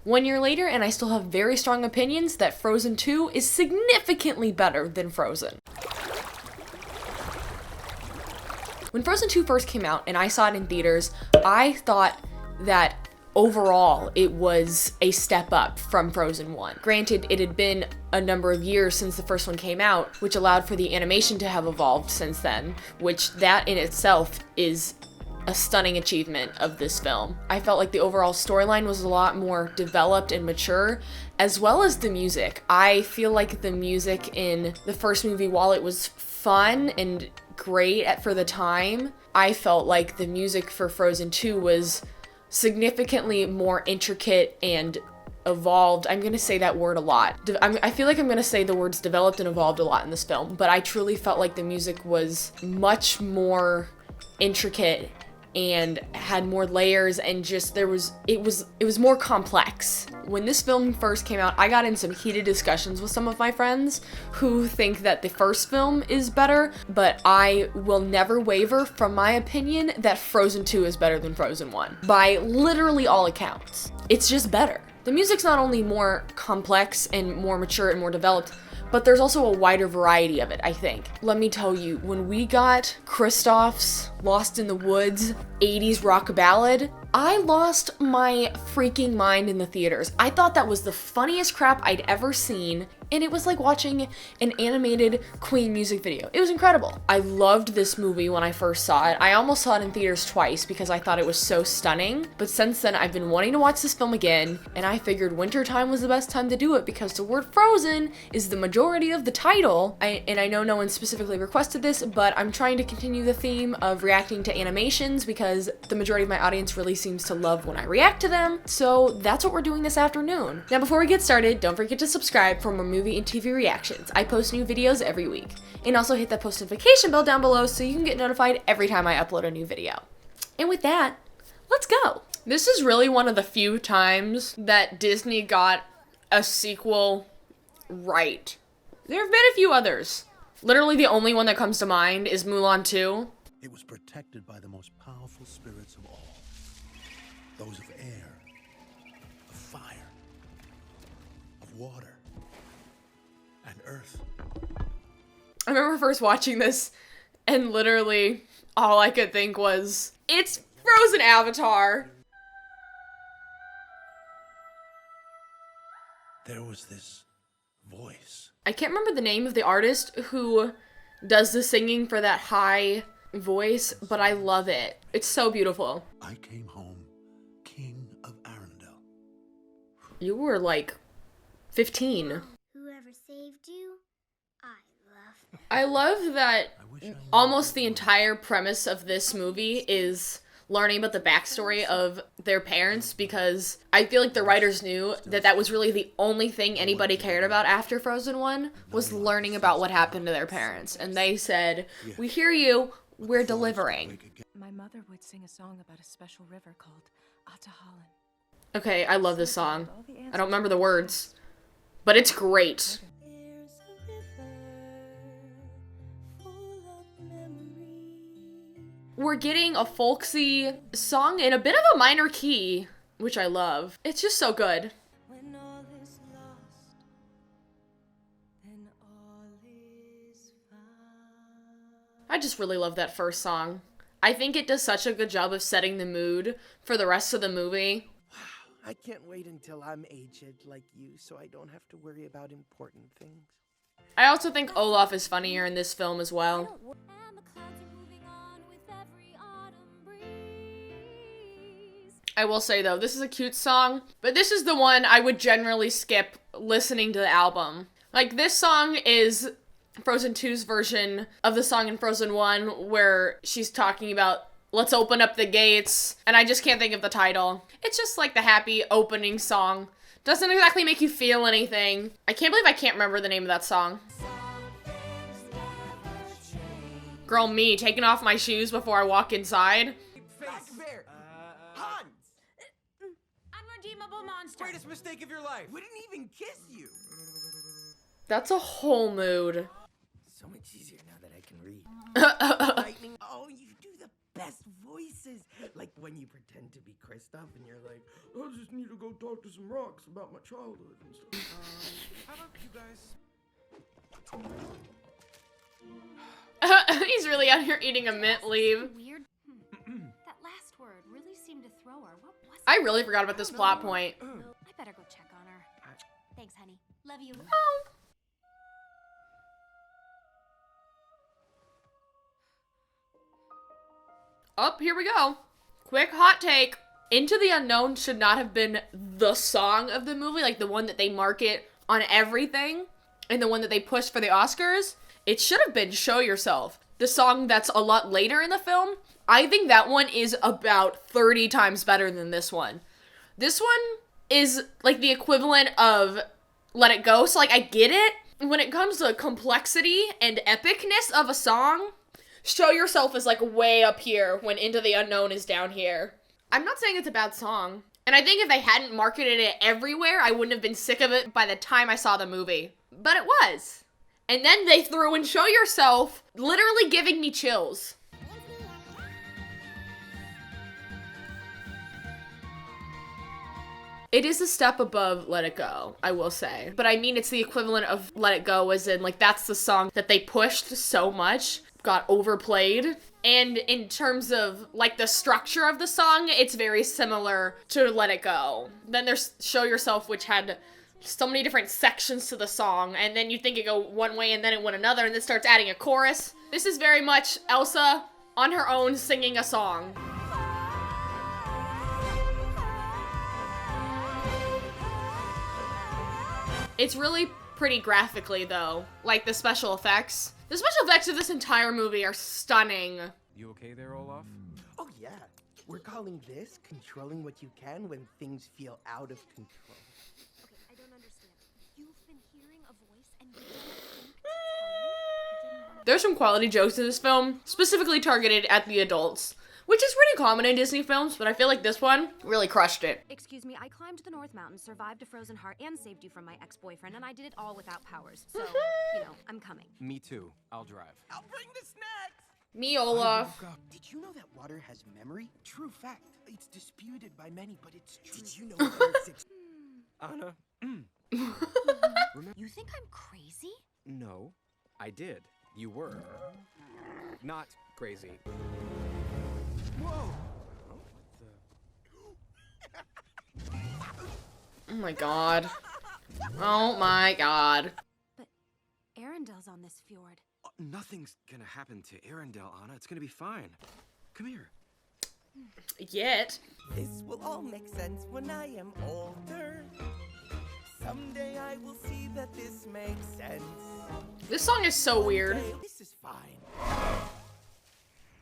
1 year later, and I still have very strong opinions that Frozen 2 is significantly better than Frozen. When Frozen 2 first came out and I saw it in theaters, I thought that overall it was a step up from Frozen 1. Granted, it had been a number of years since the first one came out, which allowed for the animation to have evolved since then, which that in itself is a stunning achievement of this film. I felt like the overall storyline was a lot more developed and mature, as well as the music. I feel like the music in the first movie, while it was fun and great for the time, I felt like the music for Frozen 2 was significantly more intricate and evolved. I'm gonna say that word a lot. I feel like I'm gonna say the words developed and evolved a lot in this film, but I truly felt like the music was much more intricate and had more layers, and just it was more complex. When this film first came out, I got in some heated discussions with some of my friends who think that the first film is better, but I will never waver from my opinion that Frozen 2 is better than Frozen 1 by literally all accounts. It's just better. The music's not only more complex and more mature and more developed, but there's also a wider variety of it, I think. Let me tell you, when we got Kristoff's Lost in the Woods 80s rock ballad, I lost my freaking mind in the theaters. I thought that was the funniest crap I'd ever seen, and it was like watching an animated Queen music video. It was incredible. I loved this movie when I first saw it. I almost saw it in theaters twice because I thought it was so stunning, but since then I've been wanting to watch this film again, and I figured wintertime was the best time to do it because the word frozen is the majority of the title. And I know no one specifically requested this, but I'm trying to continue the theme of reacting to animations because the majority of my audience really seems to love when I react to them, so that's what we're doing this afternoon. Now before we get started, don't forget to subscribe for more movie and TV reactions. I post new videos every week. And also hit that post notification bell down below so you can get notified every time I upload a new video. And with that, let's go. This is really one of the few times that Disney got a sequel right. There have been a few others. Literally the only one that comes to mind is Mulan 2. It was protected by the most powerful spirits of all. Those of air, of fire, of water, and earth. I remember first watching this and literally all I could think was, it's Frozen Avatar. There was this voice. I can't remember the name of the artist who does the singing for that high voice, but I love it. It's so beautiful. I came home king of Arendelle. You were like 15. Whoever saved you, I love that almost the entire premise of this movie is learning about the backstory of their parents, because I feel like the writers knew that that was really the only thing anybody cared about after Frozen 1 was learning about what happened to their parents. And they said, we hear you, we're delivering. My mother would sing a song about a special river called Ahtohallan. Okay, I love this song. I don't remember the words, but it's great. We're getting a folksy song in a bit of a minor key, which I love. It's just so good. When all is lost, then all is found. I just really love that first song. I think it does such a good job of setting the mood for the rest of the movie. I can't wait until I'm aged like you so I don't have to worry about important things. I also think Olaf is funnier in this film as well. I will say though, this is a cute song, but this is the one I would generally skip listening to the album. Like, this song is Frozen 2's version of the song in Frozen 1 where she's talking about, let's open up the gates, and I just can't think of the title. It's just like the happy opening song. Doesn't exactly make you feel anything. I can't believe I can't remember the name of that song. Girl, me, taking off my shoes before I walk inside. Unredeemable monster. Greatest mistake of your life. We didn't even kiss you. That's a whole mood. So much easier now that I can read. Lightning. Oh, you do the best voices. Like when you pretend to be Kristoff and you're like, I just need to go talk to some rocks about my childhood and stuff. How about you guys? He's really out here eating a mint leaf. Weird. That last word really seemed to throw her. What was it? I really forgot about this plot point. I better go check on her. Thanks, honey. Love you. Oh. Up, here we go. Quick hot take. Into the Unknown should not have been the song of the movie, like the one that they market on everything, and the one that they push for the Oscars. It should have been Show Yourself, the song that's a lot later in the film. I think that one is about 30 times better than this one. This one is like the equivalent of Let It Go, so like I get it. When it comes to complexity and epicness of a song, Show Yourself is like way up here when Into the Unknown is down here. I'm not saying it's a bad song. And I think if they hadn't marketed it everywhere, I wouldn't have been sick of it by the time I saw the movie. But it was. And then they threw in Show Yourself, literally giving me chills. It is a step above Let It Go, I will say. But I mean, it's the equivalent of Let It Go, as in, like, that's the song that they pushed so much, got overplayed. And in terms of, like, the structure of the song, it's very similar to Let It Go. Then there's Show Yourself, which had so many different sections to the song, and then you think it go one way and then it went another, and then starts adding a chorus. This is very much Elsa on her own singing a song. It's really pretty graphically, though. Like, the special effects. The special effects of this entire movie are stunning. You okay there, Olaf? Oh yeah, we're calling this controlling what you can when things feel out of control. Okay, I don't understand. You've been hearing a voice and you don't think to tell me? I didn't want There's some quality jokes in this film, specifically targeted at the adults, which is pretty common in Disney films, but I feel like this one really crushed it. Excuse me, I climbed the North Mountain, survived a frozen heart, and saved you from my ex-boyfriend, and I did it all without powers. So, you know, I'm coming. Me too. I'll drive. I'll bring the snacks! Me, Olaf. Did you know that water has memory? True fact. It's disputed by many, but it's true. Did you know that Anna. You think I'm crazy? No, I did. You were. Not crazy. Whoa! Oh my god. Oh my god. But Arendelle's on this fjord. Nothing's gonna happen to Arendelle, Anna. It's gonna be fine. Come here. Yet. This will all make sense when I am older. Someday I will see that this makes sense. This song is so weird. This is fine.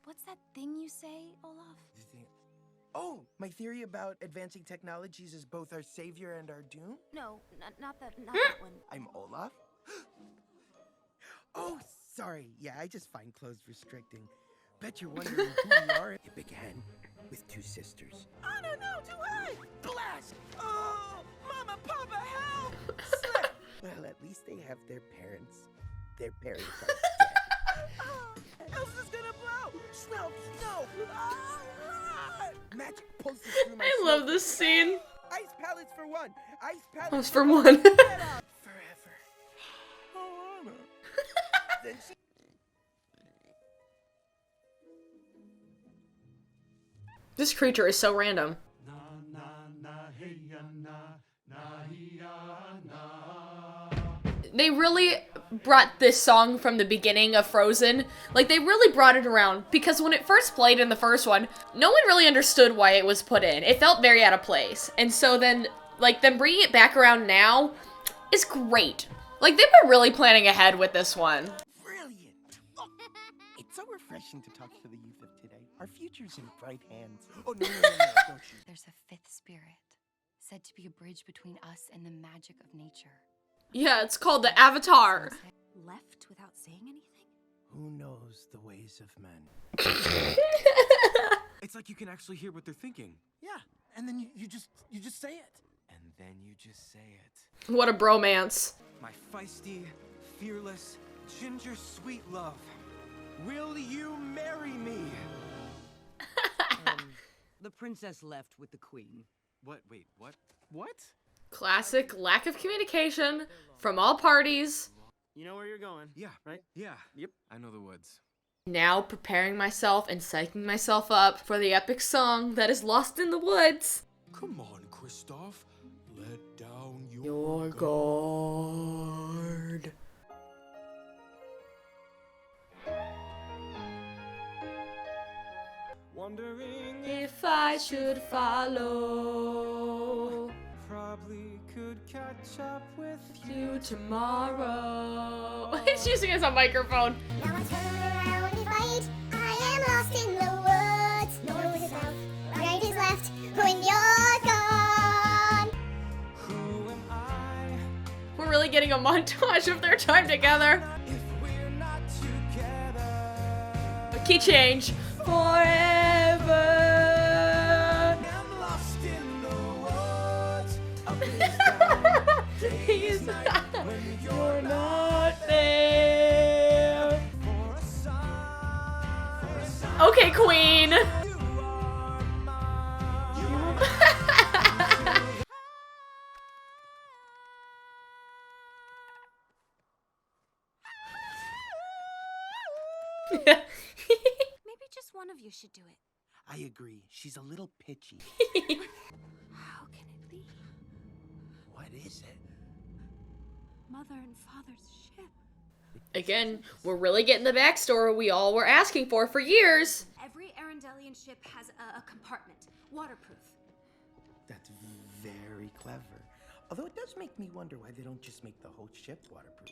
What's that thing you say, Olaf? Oh, my theory about advancing technologies is both our savior and our doom? No, not that one. I'm Olaf? Oh, sorry. Yeah, I just find clothes restricting. Bet you're wondering who we are. It began with two sisters. Oh, no, too high! Blast! Oh, Mama, Papa, help! Slip! Well, at least they have their parents. Their parents are dead. Elsa's gonna blow! Smell snow! Ah! Magic pulses through my I love this scene. Ice pallets for one! Ice pallets That's for one. Forever. Oh, Anna. Then she... This creature is so random. They really brought this song from the beginning of Frozen. Like, they really brought it around, because when it first played in the first one, no one really understood why it was put in. It felt very out of place. And so then, like, them bringing it back around now is great. Like, they were really planning ahead with this one. Brilliant! Oh, it's so refreshing to talk to the youth of today. Our future's in bright hands. Oh, no, don't you? There's a fifth spirit, said to be a bridge between us and the magic of nature. Yeah, it's called the Avatar. Left without saying anything? Who knows the ways of men? It's like you can actually hear what they're thinking. Yeah, and then you just say it. And then you just say it. What a bromance. My feisty, fearless, ginger sweet love. Will you marry me? The princess left with the queen. What? Wait, what? What? Classic lack of communication from all parties. You know where you're going. Yeah. Right? Yeah. Yep. I know the woods. Now preparing myself and psyching myself up for the epic song that is lost in the woods. Come on, Kristoff. Let down Your guard. Wondering If I should follow probably could catch up with you tomorrow. He's using it as a microphone. Now I turn around and fight. I am lost in the woods. North is south, right is left. When you're gone. who am I We're really getting a montage of their time together. if we're not together. A key change. Forever. I'm lost in the woods. Up and down, He's when You're not there. for a sign. Okay, Queen. You are mine. Maybe just one of you should do it. I agree. She's a little pitchy. How can it be? What is it? Mother and father's ship. Again, we're really getting the backstory we all were asking for years. Every Arendellian ship has a compartment, waterproof. That's very clever. Although it does make me wonder why they don't just make the whole ship waterproof.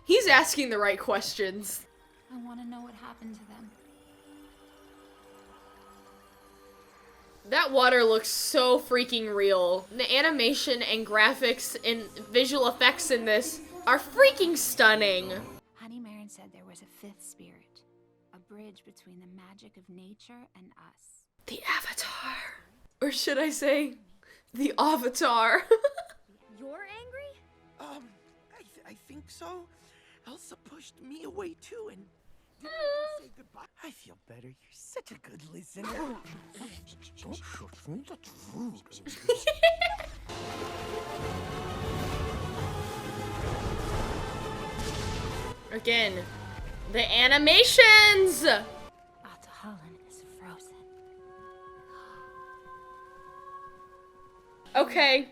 He's asking the right questions. I want to know what happened to them. That water looks so freaking real. The animation and graphics and visual effects in this are freaking stunning. Honey Marin said there was a fifth spirit, a bridge between the magic of nature and us. The Avatar. Or should I say, the Avatar. You're angry? I think so. Elsa pushed me away too and didn't even say goodbye. I feel better. You're such a good listener. Don't push me. That's rude. Again, the animations! Ahtohallan is frozen. Okay.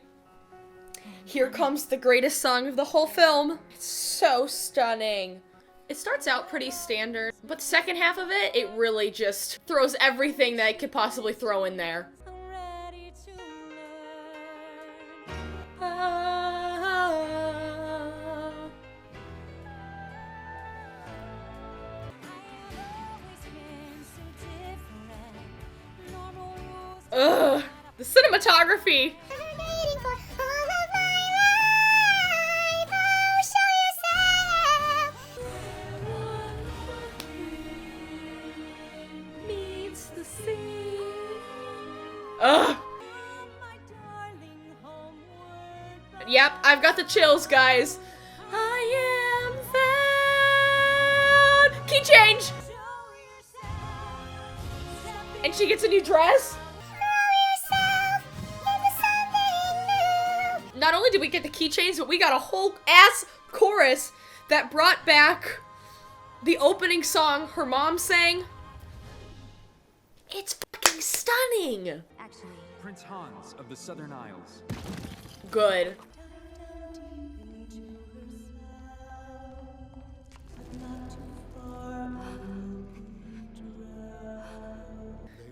Here comes the greatest song of the whole film. It's so stunning. It starts out pretty standard, but the second half of it, it really just throws everything that it could possibly throw in there. Ready to learn. Ugh, the cinematography. Waiting for all of my life. Oh, show yourself. Meets the sea. Ugh. Yep, I've got the chills, guys. I am found. Key change. And she gets a new dress. Not only did we get the keychains, but we got a whole ass chorus that brought back the opening song her mom sang. It's fucking stunning. Actually, Prince Hans of the Southern Isles. Good.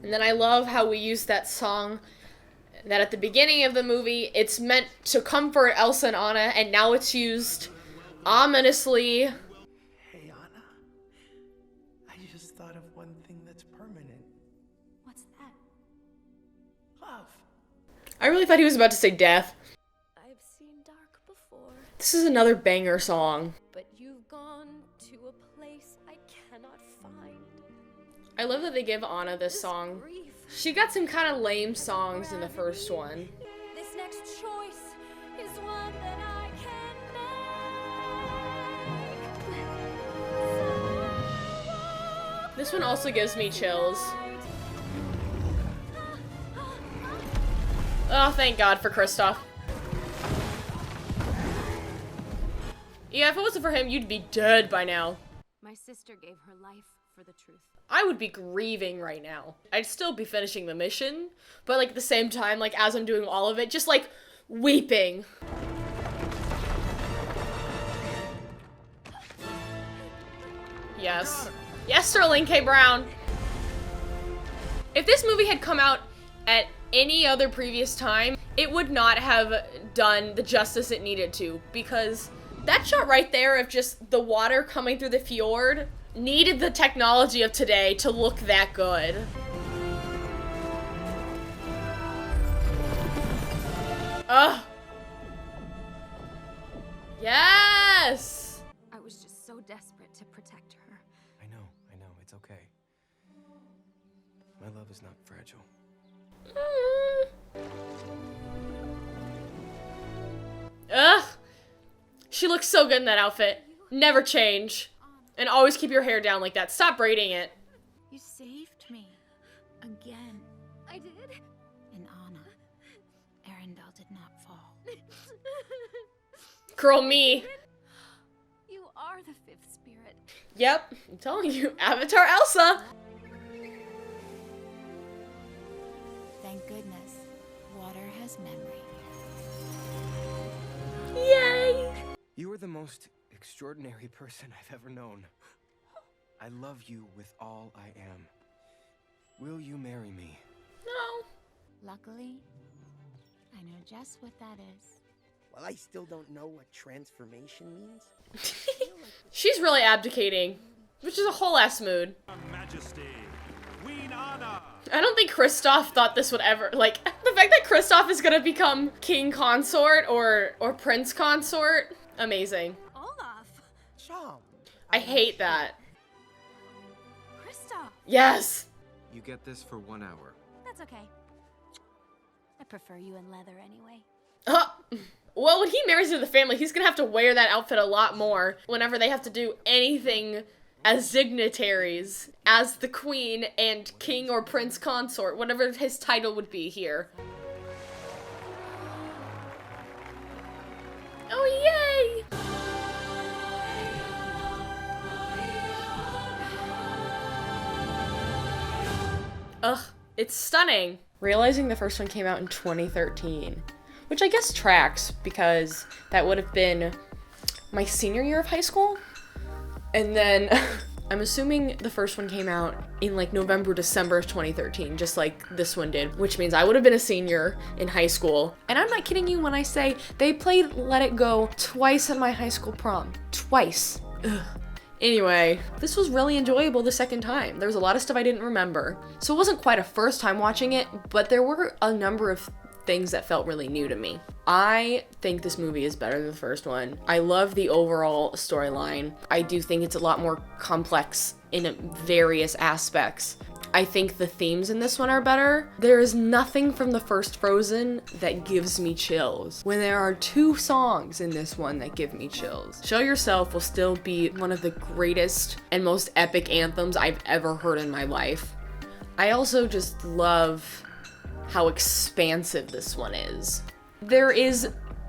And then I love how we use that song that at the beginning of the movie, it's meant to comfort Elsa and Anna, and now it's used ominously. Hey, Anna. I just thought of one thing that's permanent. what's that? Love. I really thought he was about to say death. I've seen dark before, This is another banger song. but you've gone to a place I cannot find. I love that they give Anna this song. Grief. She got some kind of lame songs in the first one. This next choice is one that I can make. So I walk This one also gives me chills. Oh, thank God for Kristoff. Yeah, if it wasn't for him, you'd be dead by now. My sister gave her life for the truth. I would be grieving right now. I'd still be finishing the mission, but like at the same time, like as I'm doing all of it, just like weeping. Yes. Yes, Sterling K. Brown. If this movie had come out at any other previous time, it would not have done the justice it needed to, because that shot right there of just the water coming through the fjord needed the technology of today to look that good. Ugh. Yes! I was just so desperate to protect her. I know, it's okay. My love is not fragile. Ugh. She looks so good in that outfit. Never change. And always keep your hair down like that. Stop braiding it. You saved me. Again. I did? In Anna, Arendelle did not fall. Girl, me. You are the fifth spirit. Yep, I'm telling you. Avatar Elsa. Thank goodness. Water has memory. Yay! You are the most extraordinary person I've ever known. I love you with all I am. Will you marry me? No. Luckily, I know just what that is. Well, I still don't know what transformation means. She's really abdicating, which is a whole ass mood. Majesty, Queen Anna. I don't think Kristoff thought this would ever, like, the fact that Kristoff is gonna become king consort or prince consort, amazing. Olaf. Charmed. I hate that. Kristoff. Yes! You get this for 1 hour. That's okay. I prefer you in leather anyway. Well, when he marries into the family, he's gonna have to wear that outfit a lot more whenever they have to do anything as dignitaries, as the queen and king or prince consort, whatever his title would be here. Oh, yay! Ugh, it's stunning. Realizing the first one came out in 2013, which I guess tracks because that would have been my senior year of high school. And then I'm assuming the first one came out in like November, December of 2013, just like this one did, which means I would have been a senior in high school. And I'm not kidding you when I say they played Let It Go twice at my high school prom. Twice. Ugh. Anyway, this was really enjoyable the second time. There was a lot of stuff I didn't remember. So it wasn't quite a first time watching it, but there were a number of things that felt really new to me. I think this movie is better than the first one. I love the overall storyline. I do think it's a lot more complex in various aspects. I think the themes in this one are better. There is nothing from the first Frozen that gives me chills, when there are 2 songs in this one that give me chills. Show Yourself will still be one of the greatest and most epic anthems I've ever heard in my life. I also just love how expansive this one is. There is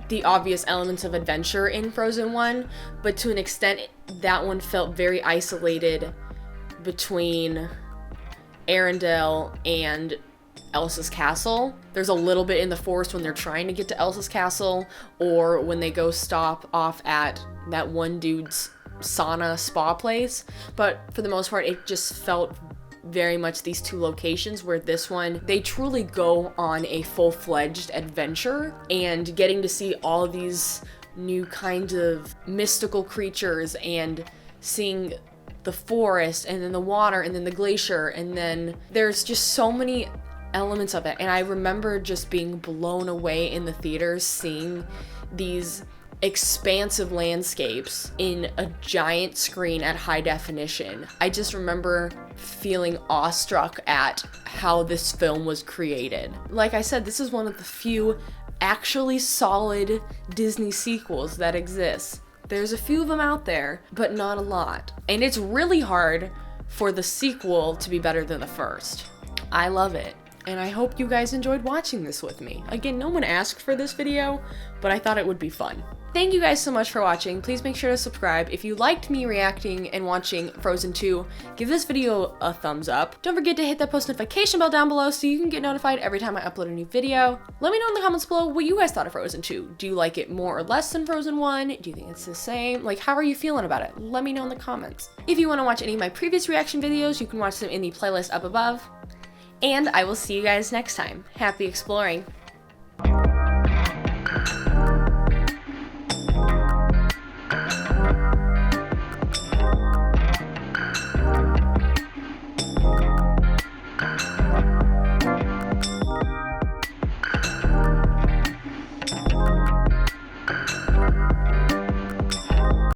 the obvious elements of adventure in Frozen 1, but to an extent, that one felt very isolated between Arendelle and Elsa's castle. There's a little bit in the forest when they're trying to get to Elsa's castle, or when they go stop off at that one dude's sauna spa place, but for the most part, it just felt very much these 2 locations, where this one, they truly go on a full-fledged adventure, and getting to see all of these new kinds of mystical creatures and seeing the forest and then the water and then the glacier, and then there's just so many elements of it. And I remember just being blown away in the theaters seeing these expansive landscapes in a giant screen at high definition. I just remember feeling awestruck at how this film was created. Like I said, this is one of the few actually solid Disney sequels that exist. There's a few of them out there, but not a lot. And it's really hard for the sequel to be better than the first. I love it, and I hope you guys enjoyed watching this with me. Again, no one asked for this video, but I thought it would be fun. Thank you guys so much for watching. Please make sure to subscribe. If you liked me reacting and watching Frozen 2, give this video a thumbs up. Don't forget to hit that post notification bell down below so you can get notified every time I upload a new video. Let me know in the comments below what you guys thought of Frozen 2. Do you like it more or less than Frozen 1? Do you think it's the same? Like, how are you feeling about it? Let me know in the comments. If you want to watch any of my previous reaction videos, you can watch them in the playlist up above. And I will see you guys next time. Happy exploring!